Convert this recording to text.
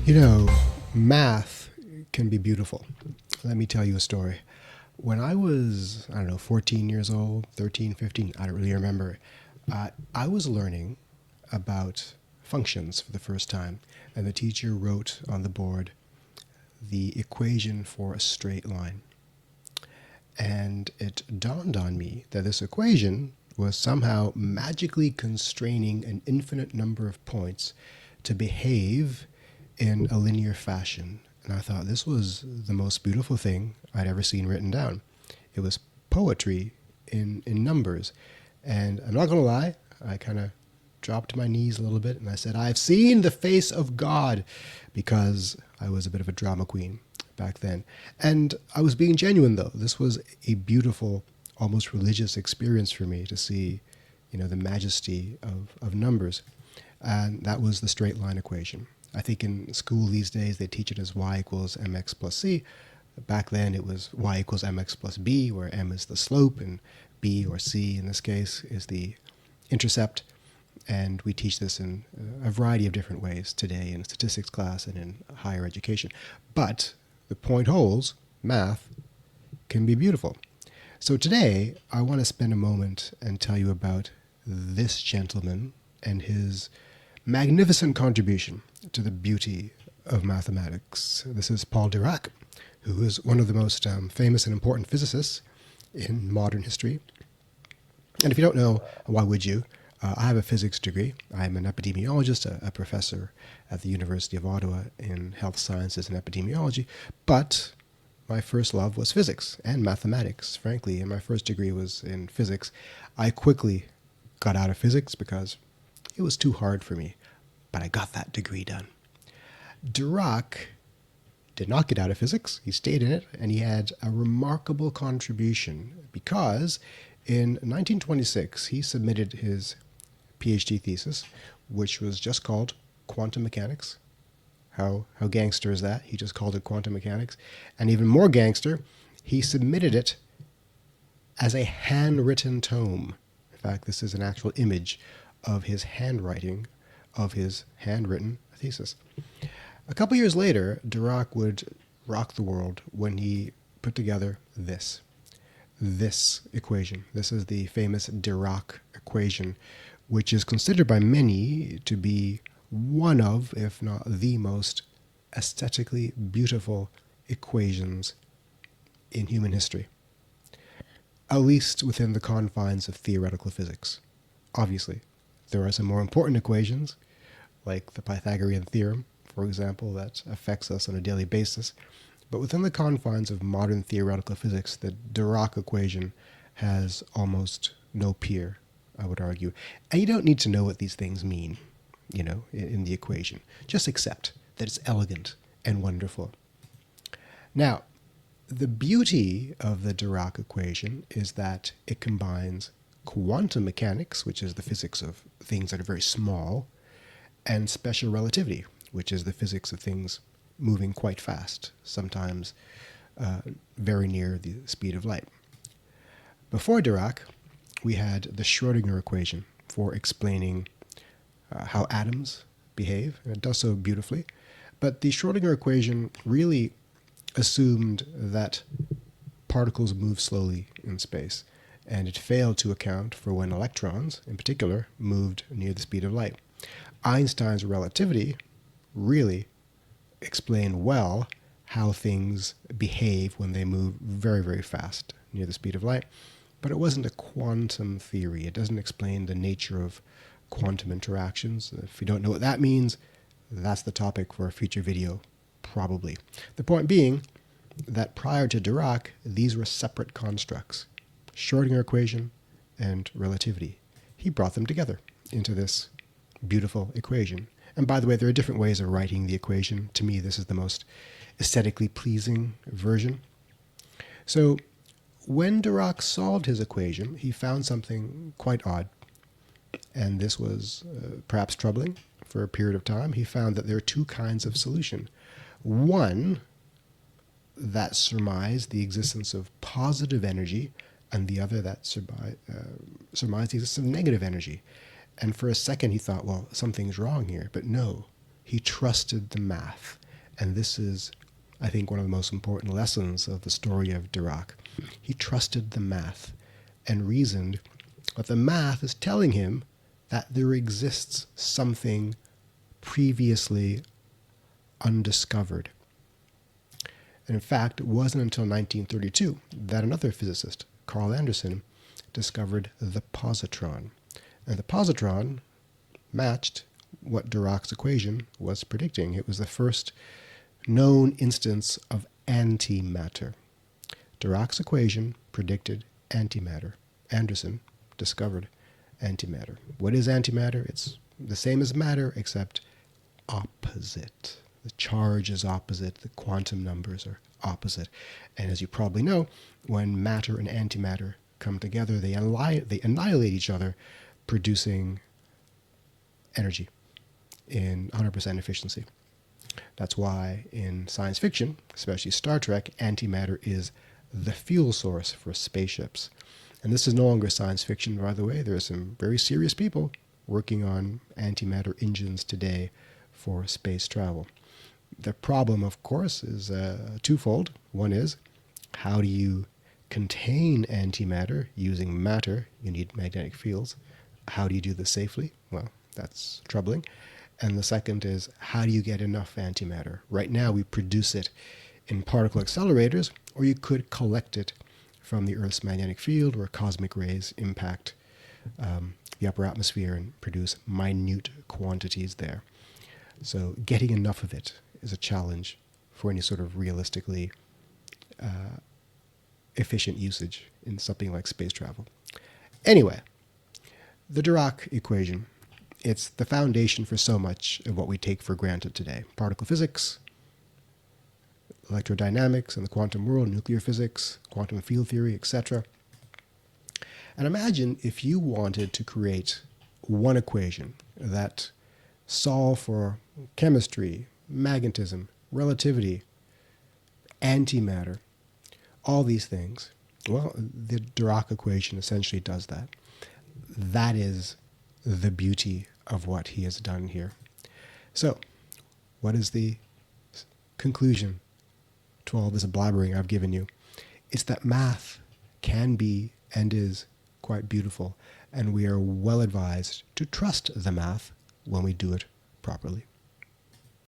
You know, math can be beautiful. Let me tell you a story. When I was, I don't know, 14 years old, 13, 15, I don't really remember, I was learning about functions for the first time, and the teacher wrote on the board the equation for a straight line. And it dawned on me that this equation was somehow magically constraining an infinite number of points to behave in a linear fashion. And I thought this was the most beautiful thing I'd ever seen written down. It was poetry in numbers. And I'm not going to lie, I kind of dropped to my knees a little bit and I said, I've seen the face of God, because I was a bit of a drama queen back then. And I was being genuine, though. This was a beautiful, almost religious experience for me to see, the majesty of numbers. And that was the straight line equation. I think in school these days they teach it as y equals mx plus c. Back then it was y equals mx plus b, where m is the slope and b, or c in this case, is the intercept. And we teach this in a variety of different ways today in statistics class and in higher education. But the point holds, math can be beautiful. So today I want to spend a moment and tell you about this gentleman and his magnificent contribution to the beauty of mathematics. This is Paul Dirac, who is one of the most famous and important physicists in modern history. And if you don't know, why would you? I have a physics degree. I'm an epidemiologist, a professor at the University of Ottawa in health sciences and epidemiology. But my first love was physics and mathematics, frankly, and my first degree was in physics. I quickly got out of physics because it was too hard for me, but I got that degree done. Dirac did not get out of physics. He stayed in it, and he had a remarkable contribution because in 1926 he submitted his PhD thesis, which was just called quantum mechanics. How gangster is that? He just called it quantum mechanics. And even more gangster, he submitted it as a handwritten tome. In fact, this is an actual image of his handwriting, of his handwritten thesis. A couple years later, Dirac would rock the world when he put together this equation. This is the famous Dirac equation, which is considered by many to be one of, if not the most aesthetically beautiful equations in human history, at least within the confines of theoretical physics. Obviously, there are some more important equations, like the Pythagorean theorem, for example, that affects us on a daily basis. But within the confines of modern theoretical physics, the Dirac equation has almost no peer, I would argue. And you don't need to know what these things mean, in the equation. Just accept that it's elegant and wonderful. Now, the beauty of the Dirac equation is that it combines quantum mechanics, which is the physics of things that are very small, and special relativity, which is the physics of things moving quite fast, sometimes very near the speed of light. Before Dirac, we had the Schrödinger equation for explaining how atoms behave, and it does so beautifully. But the Schrödinger equation really assumed that particles move slowly in space, and it failed to account for when electrons, in particular, moved near the speed of light. Einstein's relativity really explained well how things behave when they move very, very fast near the speed of light. But it wasn't a quantum theory. It doesn't explain the nature of quantum interactions. If you don't know what that means, that's the topic for a future video, probably. The point being that prior to Dirac, these were separate constructs: Schrödinger equation and relativity. He brought them together into this beautiful equation. And by the way, there are different ways of writing the equation. To me, this is the most aesthetically pleasing version. So when Dirac solved his equation, he found something quite odd. And this was perhaps troubling for a period of time. He found that there are two kinds of solution. One that surmised the existence of positive energy, and the other that surmised the existence of negative energy. And for a second he thought, well, something's wrong here. But no, He trusted the math. And this is, I think, one of the most important lessons of the story of Dirac. He trusted the math and reasoned that the math is telling him that there exists something previously undiscovered. And in fact, it wasn't until 1932 that another physicist, Carl Anderson, discovered the positron. And the positron matched what Dirac's equation was predicting. It was the first known instance of antimatter. Dirac's equation predicted antimatter. Anderson discovered antimatter. What is antimatter? It's the same as matter, except opposite. The charge is opposite. The quantum numbers are opposite. And as you probably know, when matter and antimatter come together, they annihilate each other, producing energy in 100% efficiency. That's why in science fiction, especially Star Trek, antimatter is the fuel source for spaceships. And this is no longer science fiction, by the way. There are some very serious people working on antimatter engines today for space travel. The problem, of course, is twofold. One is, how do you contain antimatter using matter? You need magnetic fields. How do you do this safely? Well, that's troubling. And the second is, how do you get enough antimatter? Right now, we produce it in particle accelerators, or you could collect it from the Earth's magnetic field, where cosmic rays impact the upper atmosphere and produce minute quantities there. So getting enough of it is a challenge for any sort of realistically efficient usage in something like space travel. Anyway, the Dirac equation, it's the foundation for so much of what we take for granted today. Particle physics, electrodynamics and the quantum world, nuclear physics, quantum field theory, etc. And imagine if you wanted to create one equation that solved for chemistry, magnetism, relativity, antimatter, all these things. Well, the Dirac equation essentially does that. That is the beauty of what he has done here. So, what is the conclusion to all this blabbering I've given you? It's that math can be and is quite beautiful, and we are well advised to trust the math when we do it properly.